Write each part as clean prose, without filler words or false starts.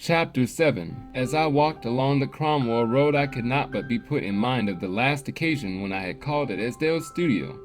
Chapter 7. As I walked along the Cromwell Road, I could not but be put in mind of the last occasion when I had called at Esdale's studio.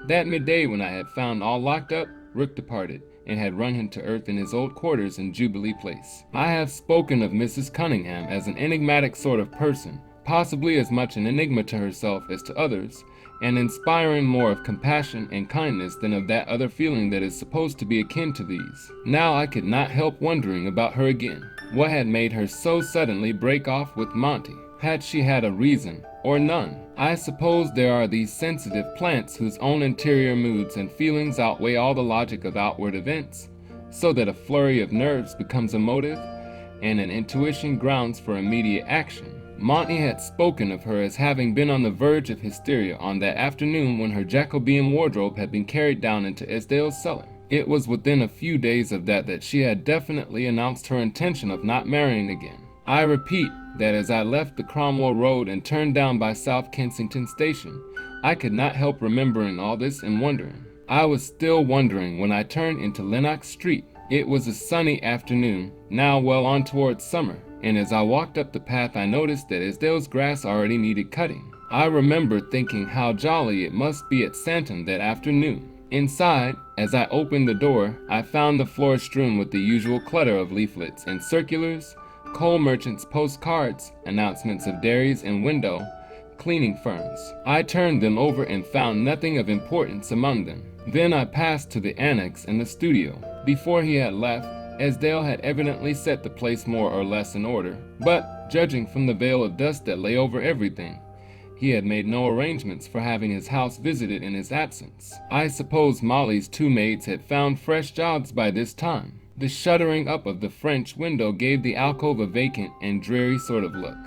That midday when I had found all locked up, Rook departed, and had run him to earth in his old quarters in Jubilee Place. I have spoken of Mrs. Cunningham as an enigmatic sort of person, possibly as much an enigma to herself as to others, and inspiring more of compassion and kindness than of that other feeling that is supposed to be akin to these. Now I could not help wondering about her again. What had made her so suddenly break off with Monty? Had she had a reason, or none? I suppose there are these sensitive plants whose own interior moods and feelings outweigh all the logic of outward events, so that a flurry of nerves becomes a motive, and an intuition grounds for immediate action. Monty had spoken of her as having been on the verge of hysteria on that afternoon when her Jacobean wardrobe had been carried down into Esdale's cellar. It was within a few days of that she had definitely announced her intention of not marrying again. I repeat that as I left the Cromwell Road and turned down by South Kensington Station, I could not help remembering all this and wondering. I was still wondering when I turned into Lenox Street. It was a sunny afternoon, now well on towards summer, and as I walked up the path I noticed that Esdale's grass already needed cutting. I remembered thinking how jolly it must be at Santon that afternoon. Inside, as I opened the door, I found the floor strewn with the usual clutter of leaflets and circulars, coal merchants' postcards, announcements of dairies and window cleaning firms. I turned them over and found nothing of importance among them. Then I passed to the annex and the studio. Before he had left, Esdale had evidently set the place more or less in order, but, judging from the veil of dust that lay over everything, he had made no arrangements for having his house visited in his absence. I suppose Molly's two maids had found fresh jobs by this time. The shuttering up of the French window gave the alcove a vacant and dreary sort of look,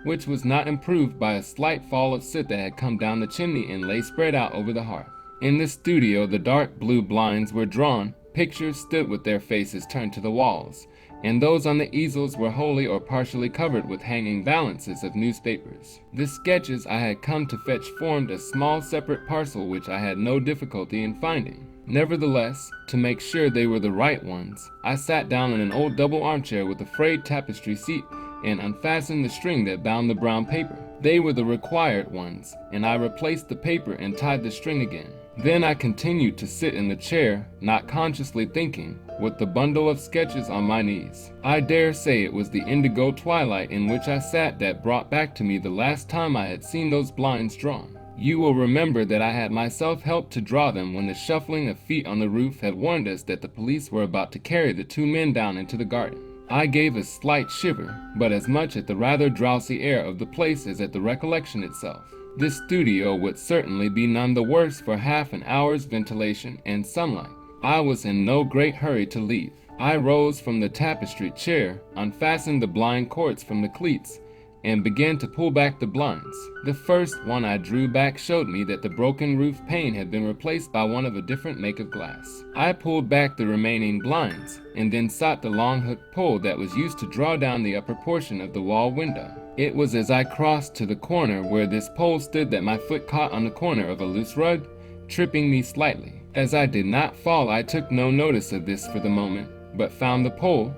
which was not improved by a slight fall of soot that had come down the chimney and lay spread out over the hearth. In the studio, the dark blue blinds were drawn, pictures stood with their faces turned to the walls, and those on the easels were wholly or partially covered with hanging balances of newspapers. The sketches I had come to fetch formed a small separate parcel which I had no difficulty in finding. Nevertheless, to make sure they were the right ones, I sat down in an old double armchair with a frayed tapestry seat and unfastened the string that bound the brown paper. They were the required ones, and I replaced the paper and tied the string again. Then I continued to sit in the chair, not consciously thinking, with the bundle of sketches on my knees. I dare say it was the indigo twilight in which I sat that brought back to me the last time I had seen those blinds drawn. You will remember that I had myself helped to draw them when the shuffling of feet on the roof had warned us that the police were about to carry the two men down into the garden. I gave a slight shiver, but as much at the rather drowsy air of the place as at the recollection itself. This studio would certainly be none the worse for half an hour's ventilation and sunlight. I was in no great hurry to leave. I rose from the tapestried chair, unfastened the blind cords from the cleats, and began to pull back the blinds. The first one I drew back showed me that the broken roof pane had been replaced by one of a different make of glass. I pulled back the remaining blinds, and then sought the long hook pole that was used to draw down the upper portion of the wall window. It was as I crossed to the corner where this pole stood that my foot caught on the corner of a loose rug, tripping me slightly. As I did not fall, I took no notice of this for the moment, but found the pole,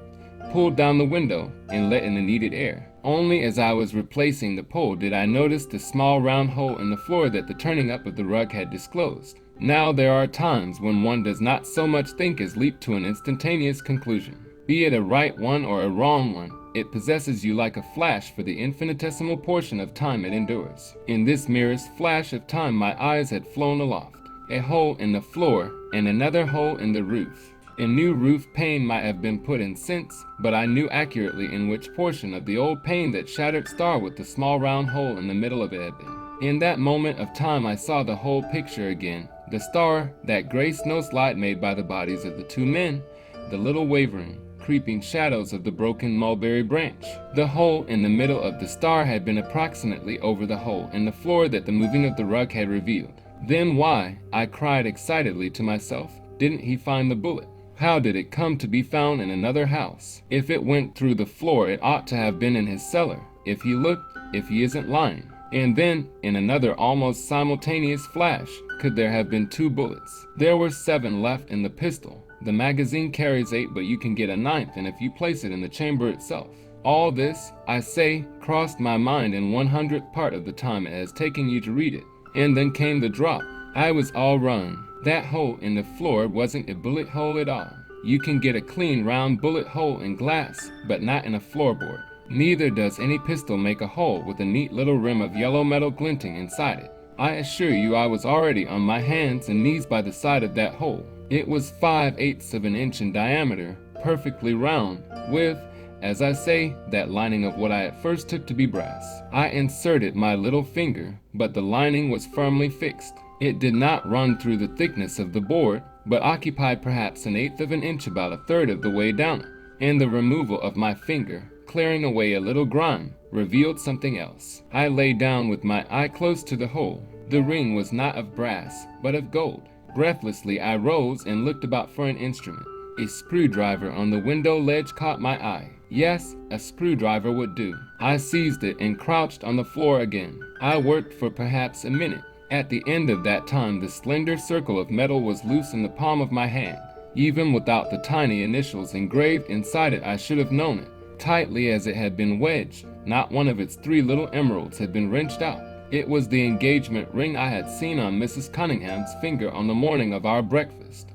pulled down the window, and let in the needed air. Only as I was replacing the pole did I notice the small round hole in the floor that the turning up of the rug had disclosed. Now there are times when one does not so much think as leap to an instantaneous conclusion. Be it a right one or a wrong one, it possesses you like a flash for the infinitesimal portion of time it endures. In this merest flash of time my eyes had flown aloft. A hole in the floor and another hole in the roof. A new roof pane might have been put in since, but I knew accurately in which portion of the old pane that shattered star with the small round hole in the middle of it had been. In that moment of time I saw the whole picture again. The star, that gray snow slide made by the bodies of the two men, the little wavering, creeping shadows of the broken mulberry branch. The hole in the middle of the star had been approximately over the hole in the floor that the moving of the rug had revealed. Then why, I cried excitedly to myself, didn't he find the bullet? How did it come to be found in another house? If it went through the floor, it ought to have been in his cellar. If he looked, if he isn't lying. And then, in another almost simultaneous flash, could there have been two bullets? There were 7 left in the pistol. The magazine carries 8, but you can get a 9th, and if you place it in the chamber itself. All this, I say, crossed my mind in 100th part of the time it has taken you to read it. And then came the drop. I was all run. That hole in the floor wasn't a bullet hole at all. You can get a clean round bullet hole in glass, but not in a floorboard. Neither does any pistol make a hole with a neat little rim of yellow metal glinting inside it. I assure you I was already on my hands and knees by the side of that hole. It was 5/8 of an inch in diameter, perfectly round, with, as I say, that lining of what I at first took to be brass. I inserted my little finger, but the lining was firmly fixed. It did not run through the thickness of the board, but occupied perhaps 1/8 of an inch, about 1/3 of the way down it, and the removal of my finger, clearing away a little grime, revealed something else. I lay down with my eye close to the hole. The ring was not of brass, but of gold. Breathlessly I rose and looked about for an instrument. A screwdriver on the window ledge caught my eye. Yes, a screwdriver would do. I seized it and crouched on the floor again. I worked for perhaps a minute. At the end of that time, the slender circle of metal was loose in the palm of my hand. Even without the tiny initials engraved inside it, I should have known it. Tightly as it had been wedged, not one of its 3 little emeralds had been wrenched out. It was the engagement ring I had seen on Mrs. Cunningham's finger on the morning of our breakfast.